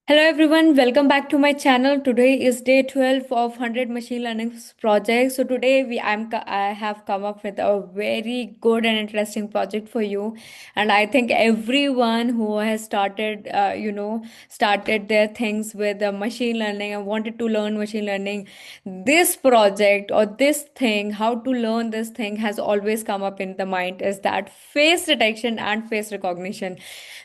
Hello everyone, welcome back to my channel. Today is day 12 of 100 machine learning projects. So today I have come up with a very good and interesting project for you, and I think everyone who has started their things with machine learning and wanted to learn machine learning, this project or this thing, how to learn this thing has always come up in the mind is that face detection and face recognition.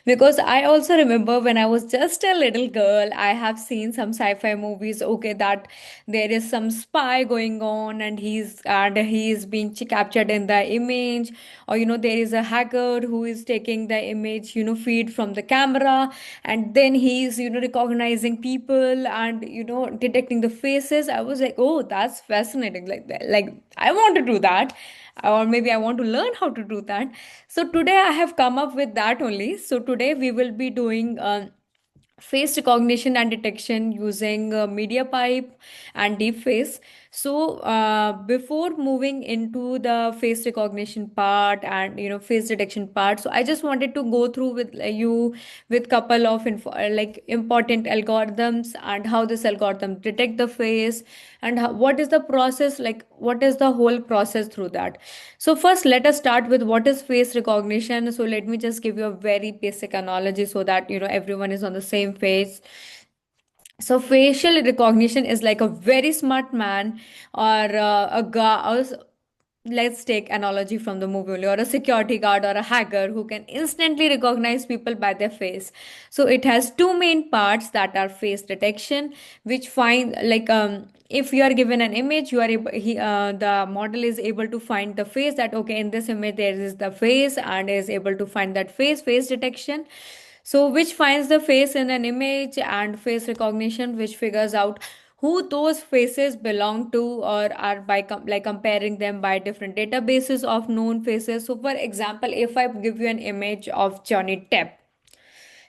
Because I also remember when I was just a little girl, I have seen some sci-fi movies, okay, that there is some spy going on and he is being captured in the image, or there is a hacker who is taking the image, feed from the camera, and then he's recognizing people and detecting the faces. I was like, oh, that's fascinating, like that, like I want to do that, or maybe I want to learn how to do that. So today I have come up with that only. So today we will be doing face recognition and detection using MediaPipe and DeepFace. So before moving into the face recognition part and face detection part, so I just wanted to go through with you with couple of like important algorithms and how this algorithm detect the face, and what is the process, like what is the whole process through that. So first let us start with what is face recognition. So let me just give you a very basic analogy so that everyone is on the same page. So facial recognition is like a very smart man, or a guy, or let's take analogy from the movie only, or a security guard or a hacker who can instantly recognize people by their face. So it has two main parts that are face detection, which find like if you are given an image, you are able the model is able to find the face, that okay, in this image there is the face, and is able to find that face detection. So which finds the face in an image, and face recognition, which figures out who those faces belong to, or are by like comparing them by different databases of known faces. So for example, if I give you an image of Johnny Depp,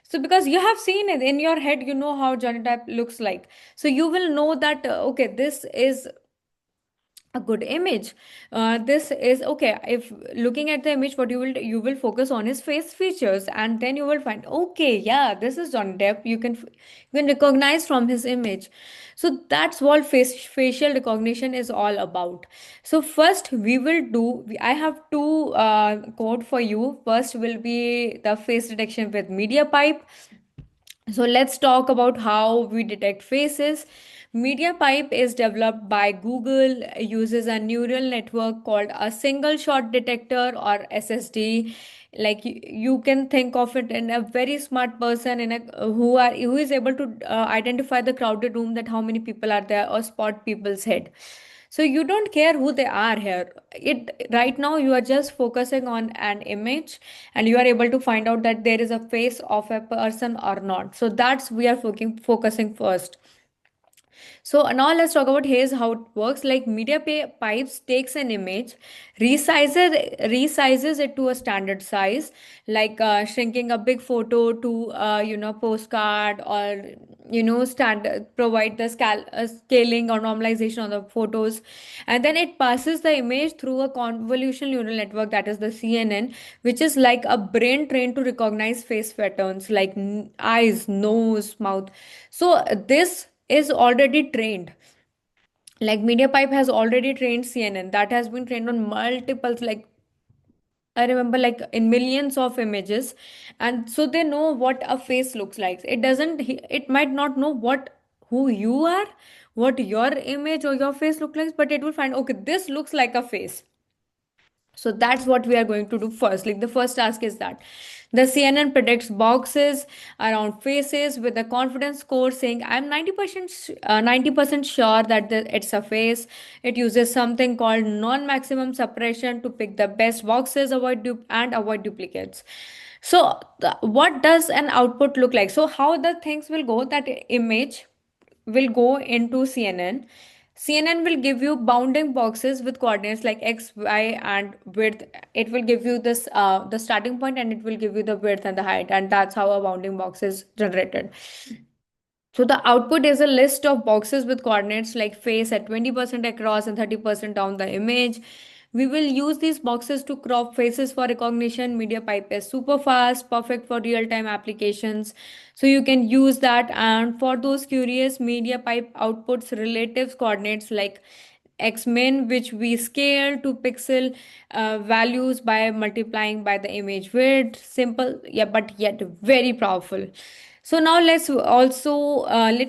so because you have seen it in your head, you know how Johnny Depp looks like, so you will know that okay, this is a good image. This is okay. If looking at the image, what you will focus on is face features, and then you will find, okay, yeah, this is John Depp. You can recognize from his image. So that's what facial recognition is all about. So first we will do, I have two code for you. First will be the face detection with MediaPipe. So let's talk about how we detect faces. MediaPipe is developed by Google, uses a neural network called a single shot detector, or SSD. Like you can think of it in a very smart person in a who is able to identify the crowded room, that how many people are there, or spot people's head. So you don't care who they are here. It right now you are just focusing on an image, and you are able to find out that there is a face of a person or not. So that's we are focusing first. So now let's talk about here's how it works. Like Pipes takes an image, resizes it to a standard size, like shrinking a big photo to postcard, or stand provide the scaling or normalization on the photos, and then it passes the image through a convolutional neural network, that is the CNN, which is like a brain trained to recognize face patterns like eyes, nose, mouth. So this is already trained, like MediaPipe has already trained CNN, that has been trained on multiples, like I remember, like in millions of images. And so they know what a face looks like. It might not know who you are, what your image or your face look like, but it will find, okay, this looks like a face. So that's what we are going to do first. Like the first task is that the CNN predicts boxes around faces with a confidence score saying, I'm 90% sure that it's a face. It uses something called non-maximum suppression to pick the best boxes, and avoid duplicates. So what does an output look like? So how the things will go, that image will go into CNN. CNN will give you bounding boxes with coordinates like x, y, and width. It will give you this the starting point, and it will give you the width and the height, and that's how a bounding box is generated. So the output is a list of boxes with coordinates like face at 20% across and 30% down the image, We will use these boxes to crop faces for recognition. MediaPipe is super fast, perfect for real time applications. So you can use that. And for those curious, MediaPipe outputs relative coordinates like xmin, which we scale to pixel values by multiplying by the image width. Simple, yeah, but yet very powerful. So now let me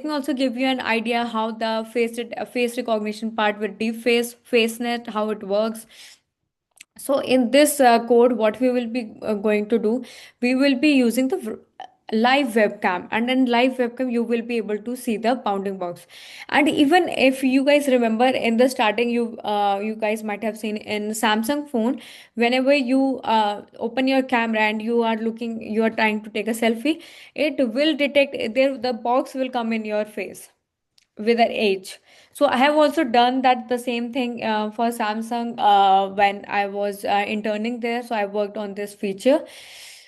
also give you an idea how the face recognition part with deep facenet, how it works. So in this code, what we will be going to do, we will be using the live webcam, and in live webcam you will be able to see the bounding box. And even if you guys remember in the starting, you guys might have seen in Samsung phone, whenever you open your camera and you are trying to take a selfie, it will detect there, the box will come in your face with an age. So I have also done that the same thing for Samsung when I was interning there. So I worked on this feature.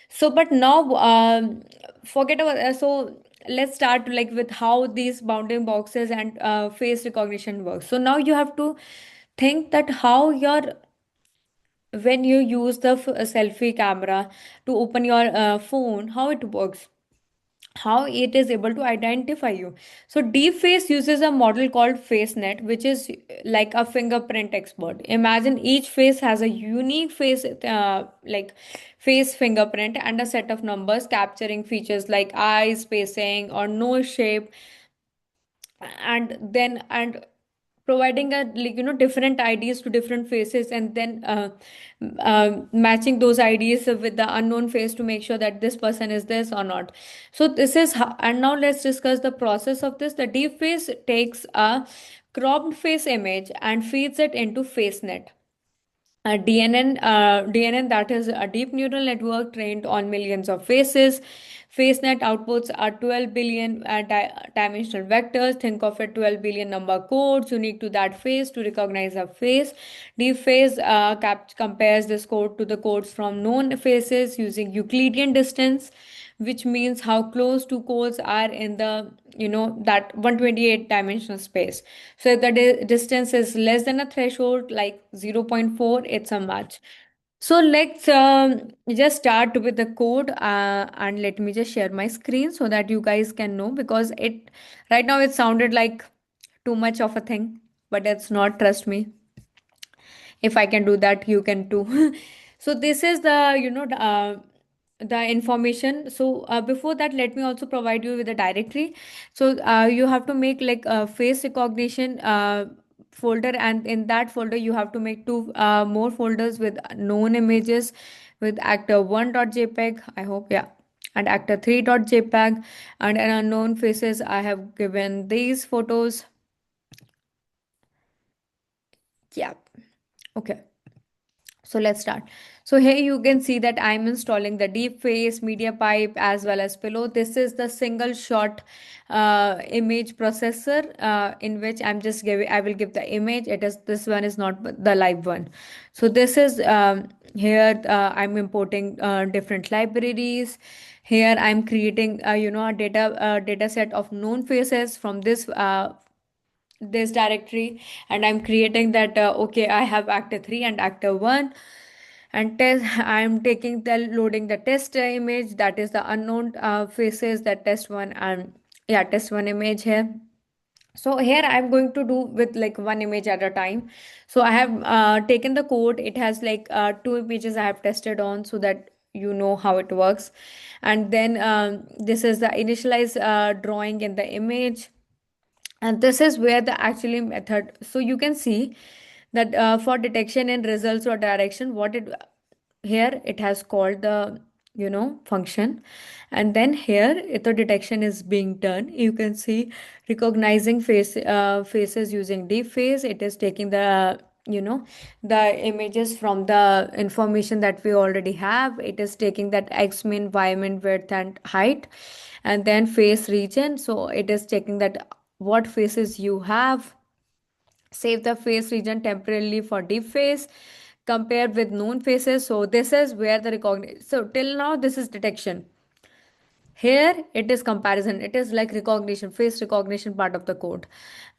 So, but now forget about so let's start like with how these bounding boxes and face recognition works. So now you have to think that how your when you use the selfie camera to open your phone, how it works, how it is able to identify you. So deepface uses a model called facenet, which is like a fingerprint expert. Imagine each face has a unique face fingerprint and a set of numbers capturing features like eyes spacing or nose shape, and providing a different IDs to different faces, and then matching those IDs with the unknown face to make sure that this person is this or not. So this is how, and now let's discuss the process of this. The deep face takes a cropped face image and feeds it into FaceNet. DNN, that is a deep neural network trained on millions of faces. FaceNet outputs are 12 billion dimensional vectors. Think of it, 12 billion number codes unique to that face to recognize a face. DeepFace compares this code to the codes from known faces using Euclidean distance, which means how close two codes are in the that 128 dimensional space. So if the distance is less than a threshold like zero point 0.4, it's a match. So let's just start with the code, and let me just share my screen so that you guys can know, because it right now it sounded like too much of a thing, but it's not, trust me. If I can do that, you can too. So this is the information. So before that, let me also provide you with a directory. So you have to make like a face recognition folder, and in that folder you have to make two more folders with known images, with actor1.jpg, I hope, yeah, and actor3.jpg, and in unknown faces I have given these photos. Yeah, okay. So let's start. So here you can see that I'm installing the deep face, media pipe, as well as pillow. This is the single shot image processor in which I will give the image. This one is not the live one. So this is here I'm importing different libraries. Here I'm creating a data set of known faces from this directory, and I'm creating that okay, I have actor 3 and actor 1, and test I'm taking the loading the test image, that is the unknown faces, that test 1, and yeah, test 1 image here. So here I'm going to do with like one image at a time. So I have taken the code, it has like two images I have tested on, so that you know how it works. And then this is the initialize drawing in the image, and this is where the actually method. So you can see that for detection and results or direction, what it here it has called the function. And then here if the detection is being done, you can see recognizing faces using deep face. It is taking the images from the information that we already have. It is taking that x min, y min, width and height, and then face region. So it is checking that what faces you have. Save the face region temporarily for deep face, compared with known faces. So this is where the recognition. So till now this is detection. Here it is comparison, it is like recognition, face recognition part of the code.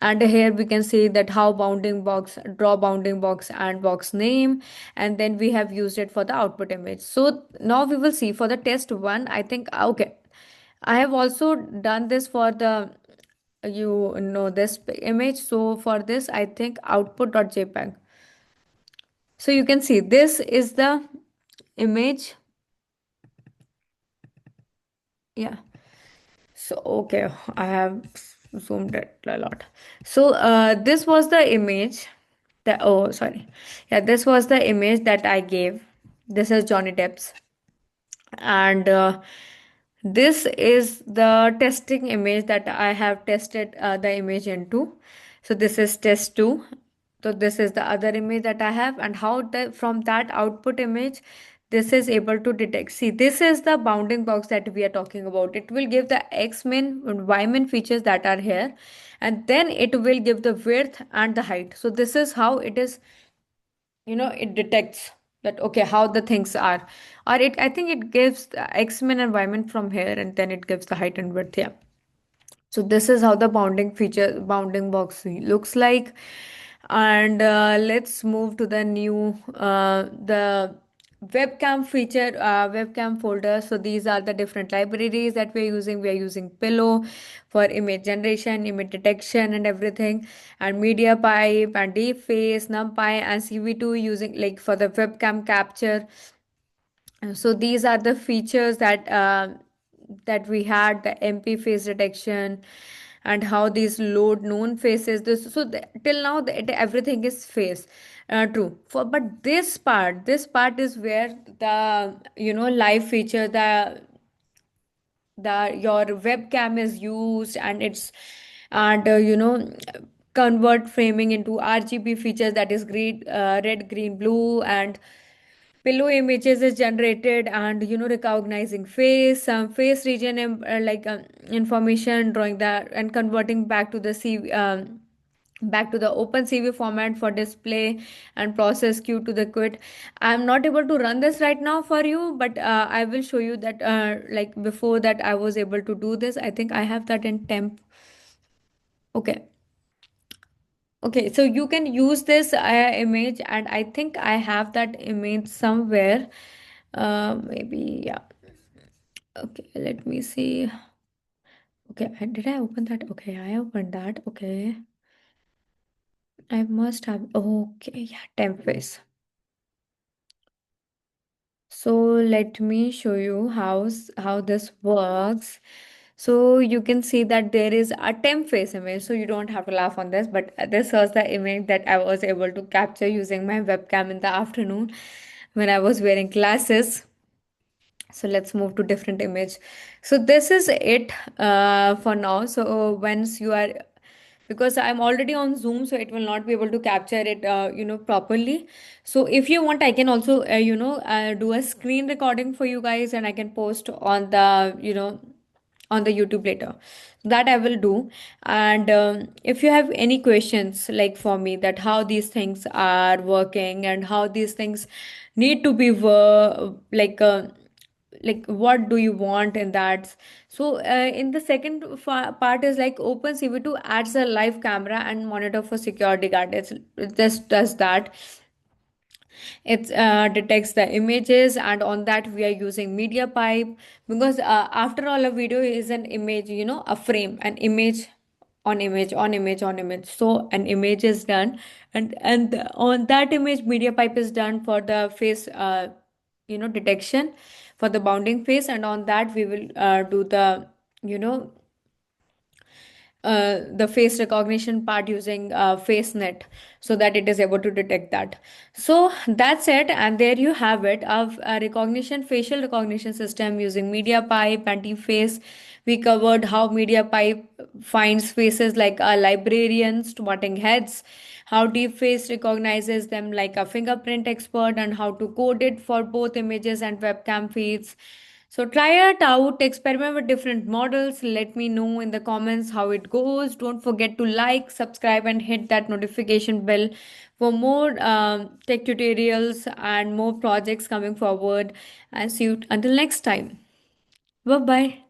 And here we can see that how bounding box, draw bounding box and box name, and then we have used it for the output image. So now we will see for the test one, I think. Okay, I have also done this for the, you know, this image. So for this, I think output.jpg. So you can see this is the image. Yeah. So, okay, I have zoomed it a lot. So, this was the image that, oh, sorry. Yeah, this was the image that I gave. This is Johnny Depp's. And this is the testing image that I have tested the image into. So, this is test 2. So, this is the other image that I have, and how the, from that output image, this is able to detect. See, this is the bounding box that we are talking about. It will give the x-min and y-min features that are here, and then it will give the width and the height. So this is how it is, you know, it detects that, okay, how the things are. Or it, I think it gives the x-min and y-min from here, and then it gives the height and width. Yeah. So this is how the bounding box looks like. And let's move to the new the webcam feature, webcam folder. So these are the different libraries that we're using. We are using Pillow for image generation, image detection, and everything, and MediaPipe and DeepFace, NumPy, and CV2 using like for the webcam capture. So these are the features that that we had, the MP face detection, and how these load known faces. This, so till now everything is face. True. For but this part is where the, you know, live feature, the your webcam is used, and it's, and you know, convert framing into RGB features, that is green, red, green, blue, and Pillow images is generated, and you know, recognizing face, some face region, information, drawing that and converting back to the CV, back to the OpenCV format for display, and process queue to the quit. I'm not able to run this right now for you, but I will show you that, like before that I was able to do this. I think I have that in temp. Okay. Okay, so you can use this image, and I think I have that image somewhere. Maybe, yeah. Okay, let me see. Okay, did I open that? Okay, I opened that. Okay, I must have. Okay, yeah, temp face. So let me show you how this works. So you can see that there is a temp face image. So you don't have to laugh on this, but this was the image that I was able to capture using my webcam in the afternoon when I was wearing glasses. So let's move to different image. So this is it for now. So once you are, because I'm already on Zoom, so it will not be able to capture it, you know, properly. So if you want, I can also, you know, do a screen recording for you guys, and I can post on the, you know, on the YouTube later. That I will do. And if you have any questions like for me, that how these things are working and how these things need to be like what do you want in that. So in the second part is like OpenCV2 adds a live camera and monitor for security guard. It just does that. It detects the images, and on that we are using MediaPipe, because after all, a video is an image, you know, a frame, an image on image on image on image. So an image is done, and on that image, MediaPipe is done for the face, you know, detection for the bounding face, and on that we will do the, you know, the face recognition part using FaceNet, so that it is able to detect that. So that's it, and there you have it, of a recognition, facial recognition system using MediaPipe and DeepFace. We covered how MediaPipe finds faces like a librarian spotting heads, how DeepFace recognizes them like a fingerprint expert, and how to code it for both images and webcam feeds. So try it out, experiment with different models. Let me know in the comments how it goes. Don't forget to like, subscribe, and hit that notification bell for more tech tutorials and more projects coming forward. And see you until next time. Bye bye.